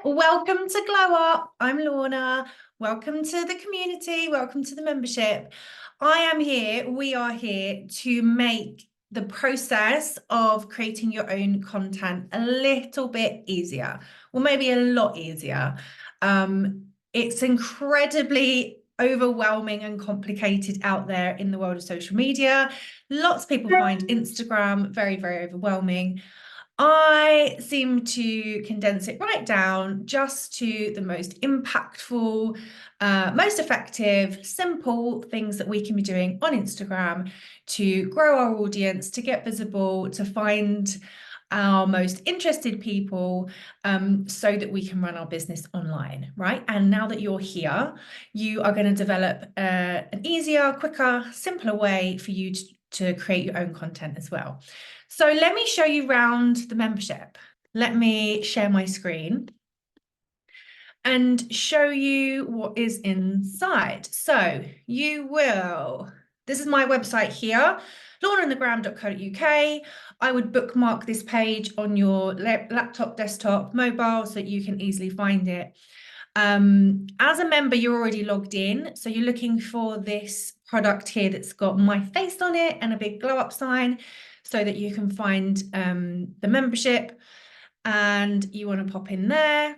welcome to Glow Up. I'm Lorna. Welcome to the community. Welcome to the membership. We are here to make the process of creating your own content a little bit easier, or maybe a lot easier. It's incredibly overwhelming and complicated out there in the world of social media. Lots of people find Instagram very, very overwhelming. I seem to condense it right down just to the most impactful, most effective, simple things that we can be doing on Instagram to grow our audience, to get visible, to find our most interested people, so that we can run our business online, right? And now that you're here, you are going to develop an easier, quicker, simpler way for you to create your own content as well. So let me show you around the membership. Let me share my screen and show you what is inside. So this is my website here, lornaandthegram.co.uk. I would bookmark this page on your laptop, desktop, mobile, so that you can easily find it. As a member, you're already logged in. So you're looking for this product here that's got my face on it and a big glow up sign so that you can find the membership, and you want to pop in there.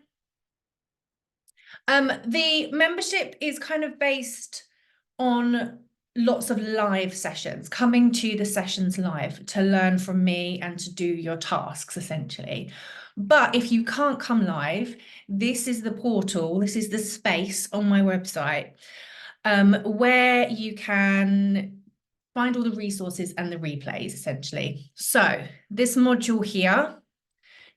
The membership is kind of based on lots of live sessions, coming to the sessions live to learn from me and to do your tasks essentially. But if you can't come live, this is the portal, this is the space on my website where you can find all the resources and the replays essentially. So this module here,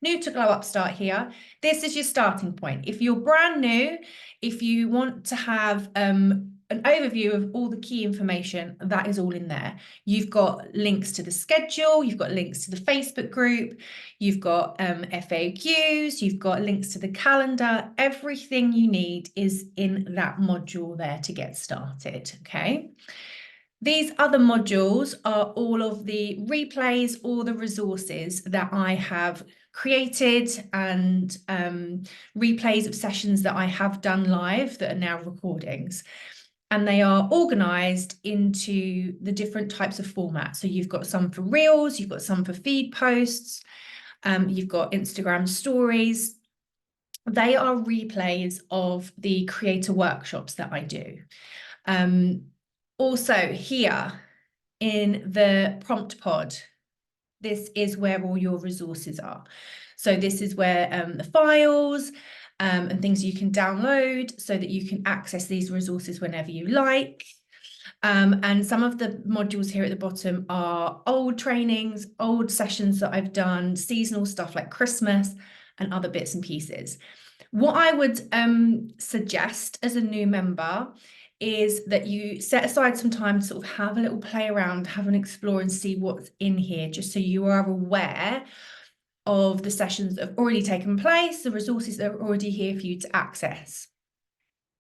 new to Glow Up, start here. This is your starting point. If you're brand new, if you want to have an overview of all the key information, that is all in there. You've got links to the schedule, you've got links to the Facebook group, you've got FAQs, you've got links to the calendar. Everything you need is in that module there to get started, okay? These other modules are all of the replays, all the resources that I have created, and replays of sessions that I have done live that are now recordings. And they are organized into the different types of formats. So you've got some for reels, you've got some for feed posts, you've got Instagram stories. They are replays of the creator workshops that I do. Also here in the prompt pod, this is where all your resources are. So this is where the files and things you can download so that you can access these resources whenever you like. And some of the modules here at the bottom are old trainings, old sessions that I've done, seasonal stuff like Christmas and other bits and pieces. What I would suggest as a new member is that you set aside some time to sort of have a little play around, have an explore and see what's in here, just so you are aware of the sessions that have already taken place, the resources that are already here for you to access.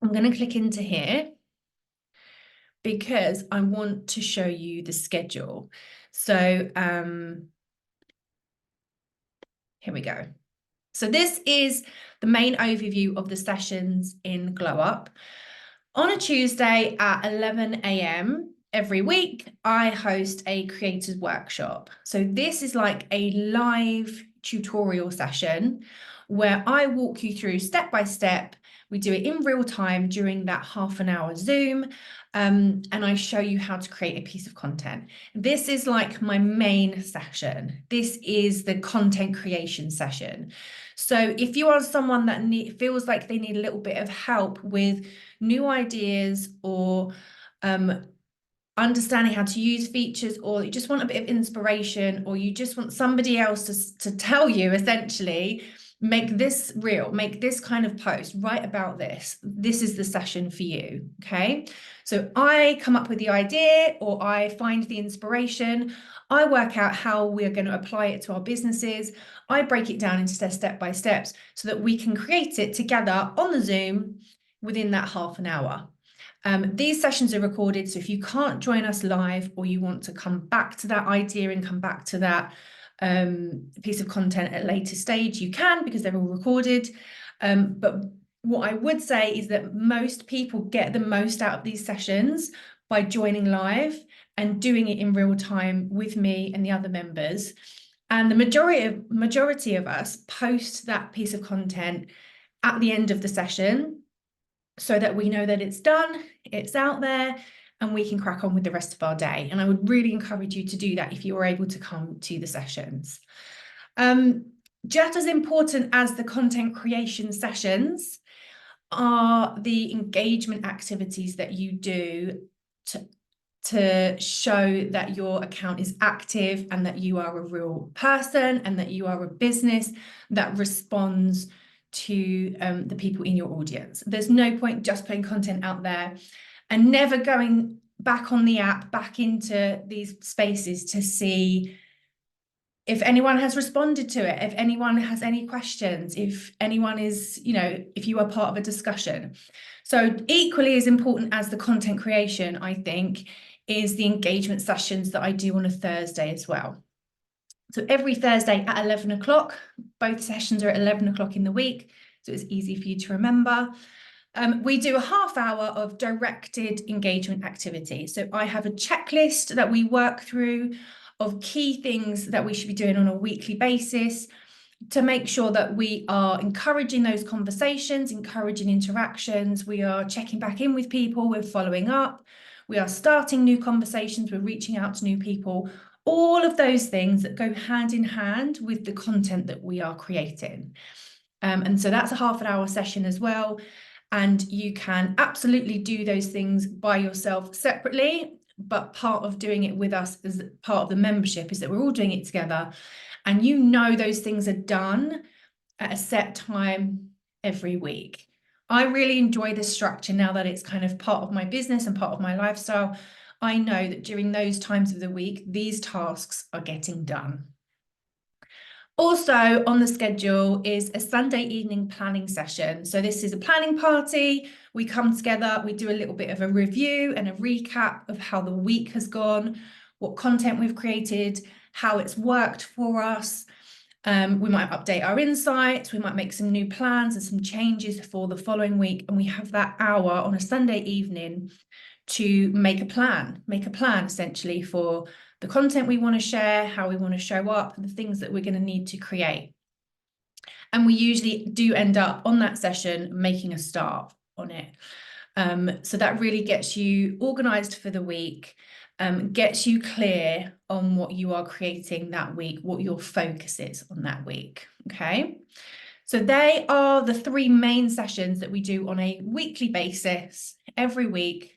I'm going to click into here because I want to show you the schedule. So here we go. So this is the main overview of the sessions in Glow Up. On a Tuesday at 11 a.m. every week, I host a creators workshop. So this is like a live tutorial session where I walk you through step by step. We do it in real time during that half-an-hour Zoom, and I show you how to create a piece of content. This is like my main session. This is the content creation session. So if you are someone that feels like they need a little bit of help with new ideas, or understanding how to use features, or you just want a bit of inspiration, or you just want somebody else to tell you essentially, make this reel, make this kind of post, write about this, this is the session for you, okay? So I come up with the idea, or I find the inspiration, I work out how we're going to apply it to our businesses, I break it down into step by steps so that we can create it together on the Zoom within that half an hour. These sessions are recorded, so if you can't join us live, or you want to come back to that idea and come back to that piece of content at a later stage, you can, because they're all recorded. But what I would say is that most people get the most out of these sessions by joining live and doing it in real time with me and the other members. And the majority of us post that piece of content at the end of the session, so that we know that it's done, it's out there, and we can crack on with the rest of our day. And I would really encourage you to do that if you are able to come to the sessions. Just as important as the content creation sessions are the engagement activities that you do to show that your account is active and that you are a real person and that you are a business that responds to the people in your audience. There's no point just putting content out there and never going back on the app, back into these spaces to see if anyone has responded to it, if anyone has any questions, if anyone is, if you are part of a discussion. So equally as important as the content creation, I think, is the engagement sessions that I do on a Thursday as well. So every Thursday at 11 o'clock, both sessions are at 11 o'clock in the week, so it's easy for you to remember. We do a half hour of directed engagement activity. So I have a checklist that we work through of key things that we should be doing on a weekly basis to make sure that we are encouraging those conversations, encouraging interactions, we are checking back in with people, we're following up, we are starting new conversations, we're reaching out to new people, all of those things that go hand in hand with the content that we are creating. And so that's a half an hour session as well. And you can absolutely do those things by yourself separately, but part of doing it with us as part of the membership is that we're all doing it together. And those things are done at a set time every week. I really enjoy this structure now that it's kind of part of my business and part of my lifestyle. I know that during those times of the week, these tasks are getting done. Also on the schedule is a Sunday evening planning session. So this is a planning party. We come together, we do a little bit of a review and a recap of how the week has gone, what content we've created, how it's worked for us. We might update our insights, we might make some new plans and some changes for the following week. And we have that hour on a Sunday evening to make a plan essentially for the content we want to share, how we want to show up, the things that we're going to need to create. And we usually do end up on that session making a start on it. So that really gets you organized for the week, gets you clear on what you are creating that week, what your focus is on that week, okay? So they are the three main sessions that we do on a weekly basis every week.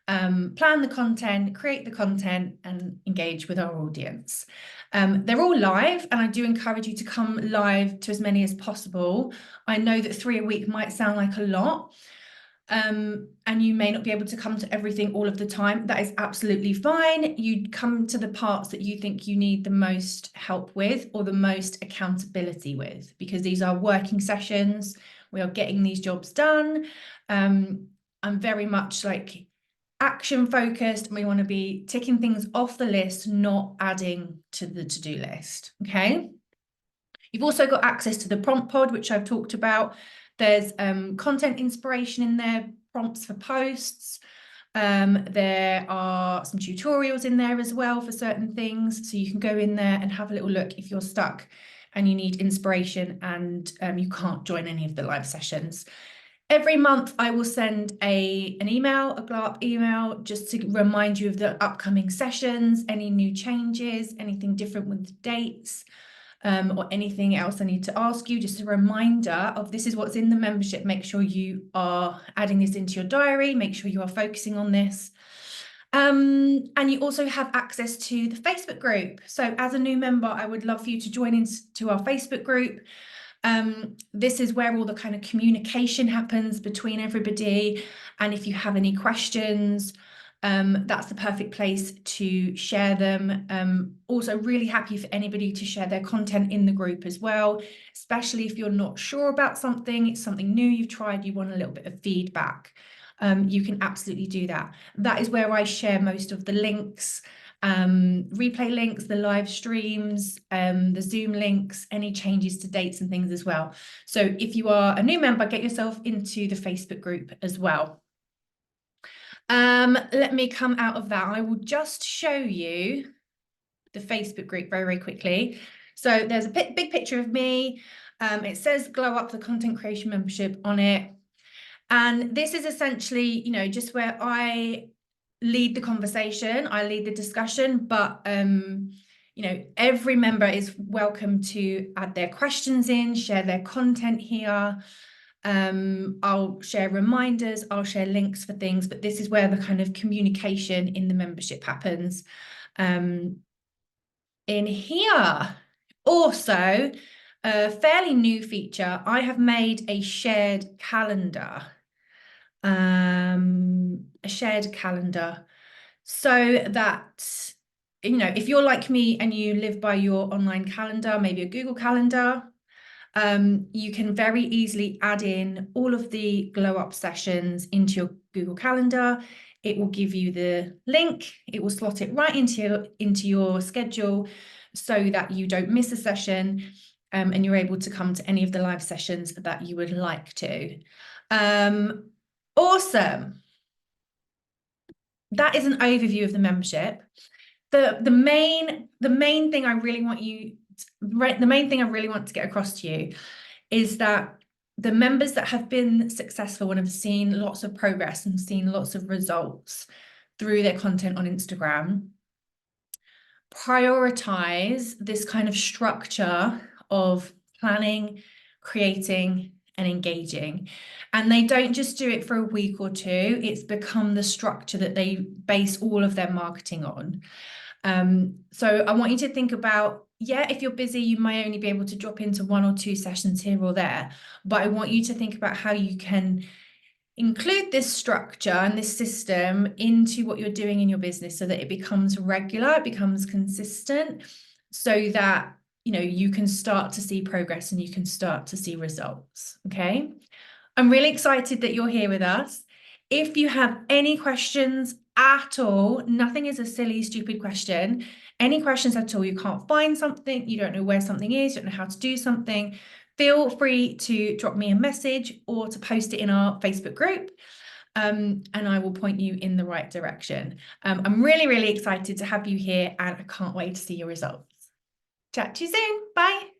Plan the content, create the content, and engage with our audience. They're all live, and I do encourage you to come live to as many as possible. I know that 3 a week might sound like a lot, and you may not be able to come to everything all of the time. That is absolutely fine. You come to the parts that you think you need the most help with or the most accountability with, because these are working sessions. We are getting these jobs done. I'm very much like action focused, and we want to be ticking things off the list, not adding to the to-do list, okay? You've also got access to the prompt pod, which I've talked about. There's content inspiration in there, prompts for posts. There are some tutorials in there as well for certain things, so you can go in there and have a little look if you're stuck and you need inspiration and you can't join any of the live sessions. Every month, I will send an email, a GLARP email, just to remind you of the upcoming sessions, any new changes, anything different with the dates, or anything else I need to ask you. Just a reminder of this is what's in the membership. Make sure you are adding this into your diary. Make sure you are focusing on this. And you also have access to the Facebook group. So as a new member, I would love for you to join into our Facebook group. This is where all the kind of communication happens between everybody. And if you have any questions, that's the perfect place to share them. Also really happy for anybody to share their content in the group as well, especially if you're not sure about something, it's something new you've tried, you want a little bit of feedback. You can absolutely do that. That is where I share most of the links replay links, the live streams, the Zoom links, any changes to dates and things as well. So if you are a new member, get yourself into the Facebook group as well. Let me come out of that. I will just show you the Facebook group very, very quickly. So there's a big picture of me. It says Glow Up the Content Creation Membership on it. And this is essentially, you know, just where I lead the conversation, I lead the discussion, but you know, every member is welcome to add their questions in, share their content here. I'll share reminders, I'll share links for things, but this is where the kind of communication in the membership happens. In here, also, a fairly new feature, I have made a shared calendar. So that, you know, if you're like me and you live by your online calendar, maybe a Google Calendar, you can very easily add in all of the Glow Up sessions into your Google Calendar. It will give you the link, it will slot it right into your schedule so that you don't miss a session, and you're able to come to any of the live sessions that you would like to. Awesome. That is an overview of the membership. The main thing I really want to get across to you is that the members that have been successful and have seen lots of progress and seen lots of results through their content on Instagram prioritize this kind of structure of planning, creating, and engaging. And they don't just do it for a week or two, it's become the structure that they base all of their marketing on. So I want you to think about, yeah, if you're busy, you may only be able to drop into 1 or 2 sessions here or there, but I want you to think about how you can include this structure and this system into what you're doing in your business so that it becomes regular, it becomes consistent, so that, you know, you can start to see progress and you can start to see results. Okay, I'm really excited that you're here with us. If you have any questions at all, nothing is a silly, stupid question. Any questions at all, you can't find something, you don't know where something is, you don't know how to do something, feel free to drop me a message or to post it in our Facebook group, and I will point you in the right direction. I'm really, really excited to have you here and I can't wait to see your results. Chat to you soon. Bye.